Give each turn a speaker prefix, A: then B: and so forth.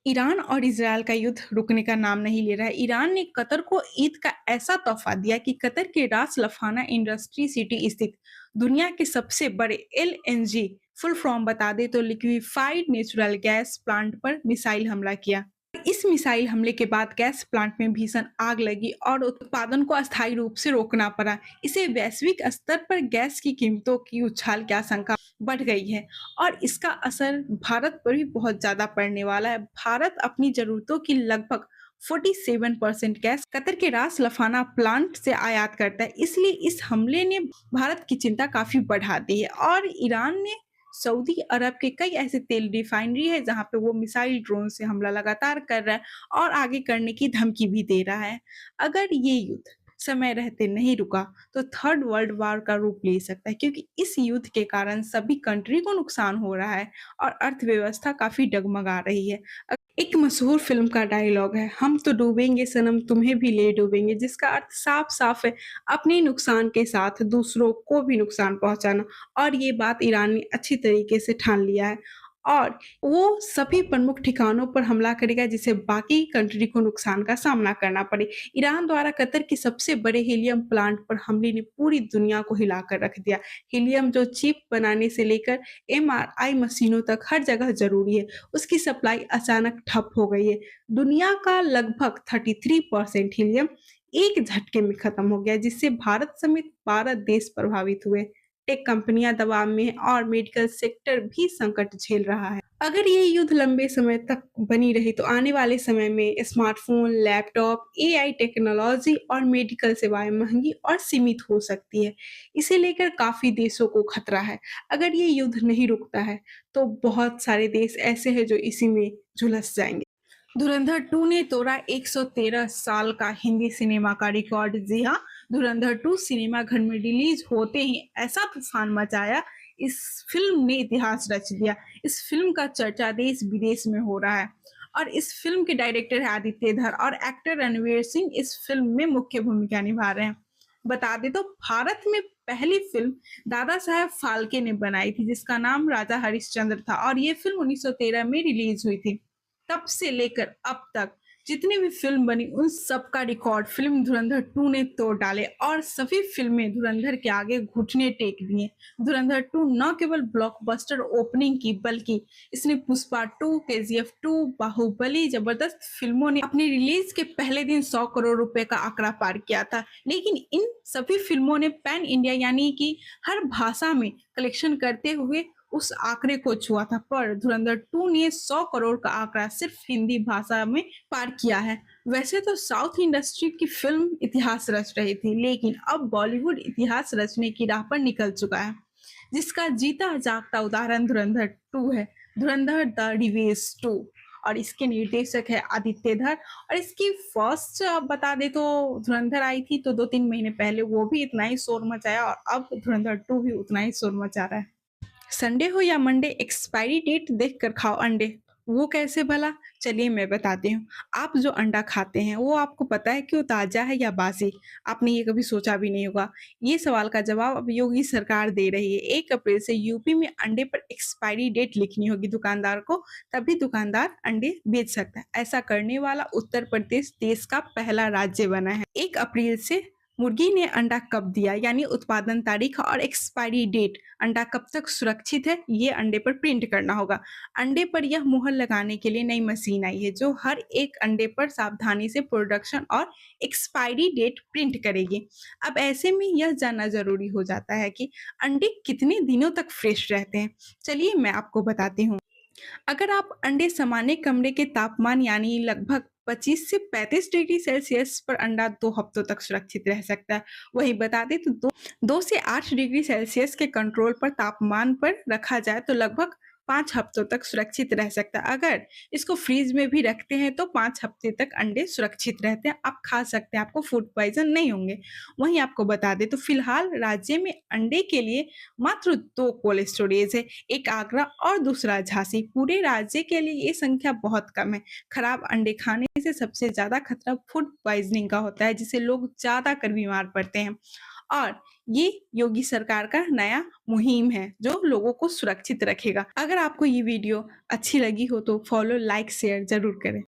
A: Iran और Israel का युद्ध रुकने का नाम नहीं ले रहा है। ईरान ने कतर को ईद का ऐसा तोहफ़ा दिया कि कतर के रास लफ़ाना इंडस्ट्री सिटी स्थित दुनिया के सबसे बड़े एलएनजी फुल फॉर्म बता दें तो लिक्विफाइड नेचुरल गैस प्लांट पर मिसाइल हमला किया। इस मिसाइल हमले के बाद गैस प्लांट में भीषण आग लगी और उत्पादन को अस्थायी रूप से रोकना पड़ा। इसे वैश्विक स्तर पर गैस की कीमतों की उछाल की आशंका बढ़ गई है और इसका असर भारत पर भी बहुत ज़्यादा पड़ने वाला है। भारत अपनी ज़रूरतों की लगभग 47% गैस कतर के रास लफाना प्लांट से आयात करता है। इसलिए इस हमले ने भारत की चिंता काफ़ी बढ़ा दी है और ईरान ने सऊदी अरब के कई ऐसे तेल रिफाइनरी है जहाँ पे वो मिसाइल ड्रोन से हमला लगातार कर रहा है और आगे करने की धमकी भी दे रहा है। अगर ये युद्ध समय रहते नहीं रुका तो थर्ड वर्ल्ड वार का रूप ले सकता है क्योंकि इस युद्ध के कारण सभी कंट्री को नुकसान हो रहा है और अर्थव्यवस्था काफी डगमगा रही है। एक मशहूर फिल्म का डायलॉग है, हम तो डूबेंगे सनम तुम्हें भी ले डूबेंगे, जिसका अर्थ साफ साफ है अपने नुकसान के साथ दूसरों को भी नुकसान पहुंचाना। और ये बात ईरान ने अच्छी तरीके से ठान लिया है और वो सभी प्रमुख ठिकानों पर हमला करेगा जिससे बाकी कंट्री को नुकसान का सामना करना पड़े। ईरान द्वारा कतर के सबसे बड़े हीलियम प्लांट पर हमले ने पूरी दुनिया को हिलाकर रख दिया। हीलियम जो चिप बनाने से लेकर एमआरआई मशीनों तक हर जगह जरूरी है, उसकी सप्लाई अचानक ठप हो गई है। दुनिया का लगभग 33% हीलियम एक झटके में खत्म हो गया जिससे भारत समेत 12 देश प्रभावित हुए। टेक कंपनियां दबाव में हैं और मेडिकल सेक्टर भी संकट झेल रहा है। अगर ये युद्ध लंबे समय तक बनी रही तो आने वाले समय में स्मार्टफोन, लैपटॉप, एआई टेक्नोलॉजी और मेडिकल सेवाएं महंगी और सीमित हो सकती है। इसे लेकर काफी देशों को खतरा है। अगर ये युद्ध नहीं रुकता है तो बहुत सारे देश ऐसे हैं जो इसी में झुलस जाएंगे। धुरंधर 2 ने तोड़ा 113 साल का हिंदी सिनेमा का रिकॉर्ड। जी हाँ, धुरंधर 2 सिनेमा घर में रिलीज होते ही ऐसा तूफान मचाया, इस फिल्म ने इतिहास रच दिया। इस फिल्म का चर्चा देश विदेश में हो रहा है और इस फिल्म के डायरेक्टर है आदित्य धर और एक्टर रणवीर सिंह इस फिल्म में मुख्य भूमिका निभा रहे हैं। बता दें तो भारत में पहली फिल्म दादा साहेब फाल्के ने बनाई थी जिसका नाम राजा हरिश्चंद्र था और ये फिल्म 1913 में रिलीज हुई थी। तब से लेकर अब तक जितनी भी फिल्म बनी उन सब का रिकॉर्ड फिल्म धुरंधर 2 ने तोड़ डाले और सभी फिल्में धुरंधर के आगे घुटने टेक दिए। धुरंधर 2 न केवल ब्लॉकबस्टर ओपनिंग की बल्कि इसने पुष्पा 2, केजीएफ 2, बाहुबली जबरदस्त फिल्मों ने अपने रिलीज के पहले दिन 100 करोड़ रुपए का आंकड़ा पार किया था। लेकिन इन सभी फिल्मों ने पैन इंडिया यानी कि हर भाषा में कलेक्शन करते हुए उस आंकड़े को छुआ था, पर धुरंधर 2 ने 100 करोड़ का आंकड़ा सिर्फ हिंदी भाषा में पार किया है। वैसे तो साउथ इंडस्ट्री की फिल्म इतिहास रच रही थी, लेकिन अब बॉलीवुड इतिहास रचने की राह पर निकल चुका है, जिसका जीता जागता उदाहरण धुरंधर 2 है। धुरंधर द रिवेज 2 और इसके निर्देशक है आदित्य धर और इसकी फर्स्ट बता दे तो धुरंधर आई थी तो 2-3 महीने पहले, वो भी इतना ही शोर मचाया और अब धुरंधर 2 भी उतना ही शोर मचा रहा है। संडे हो या मंडे एक्सपायरी डेट देख कर खाओ अंडे। वो कैसे भला? चलिए मैं बताती हूँ। आप जो अंडा खाते हैं वो आपको पता है कि वो ताज़ा है या बासी? आपने ये कभी सोचा भी नहीं होगा। ये सवाल का जवाब अब योगी सरकार दे रही है। 1 अप्रैल से यूपी में अंडे पर एक्सपायरी डेट लिखनी होगी दुकानदार को, तभी दुकानदार अंडे बेच सकता है। ऐसा करने वाला उत्तर प्रदेश देश का पहला राज्य बना है। 1 अप्रैल से मुर्गी ने अंडा कब दिया यानी उत्पादन तारीख और एक्सपायरी डेट, अंडा कब तक सुरक्षित है, ये अंडे पर प्रिंट करना होगा। अंडे पर यह मुहर लगाने के लिए नई मशीन आई है जो हर एक अंडे पर सावधानी से प्रोडक्शन और एक्सपायरी डेट प्रिंट करेगी। अब ऐसे में यह जानना जरूरी हो जाता है कि अंडे कितने दिनों तक फ्रेश रहते हैं। चलिए मैं आपको बताती हूँ। अगर आप अंडे सामान्य कमरे के तापमान यानी लगभग 25 से 35 डिग्री सेल्सियस पर अंडा 2 हफ्तों तक सुरक्षित रह सकता है। वही बता दें तो 2 से 8 डिग्री सेल्सियस के कंट्रोल पर तापमान पर रखा जाए तो लगभग 5 हफ्तों तक सुरक्षित रह सकता है। अगर इसको फ्रीज में भी रखते हैं तो 5 हफ्ते तक अंडे सुरक्षित रहते हैं, आप खा सकते हैं, आपको फूड पॉइजन नहीं होंगे। वहीं आपको बता दें तो फिलहाल राज्य में अंडे के लिए मात्र 2 कोल्ड स्टोरेज है, एक आगरा और दूसरा झांसी। पूरे राज्य के लिए ये संख्या बहुत कम है। खराब अंडे खाने से सबसे ज्यादा खतरा फूड पॉइजनिंग का होता है जिससे लोग ज्यादा कर बीमार पड़ते हैं। और ये योगी सरकार का नया मुहिम है जो लोगों को सुरक्षित रखेगा। अगर आपको ये वीडियो अच्छी लगी हो तो फॉलो, लाइक, शेयर ज़रूर करें।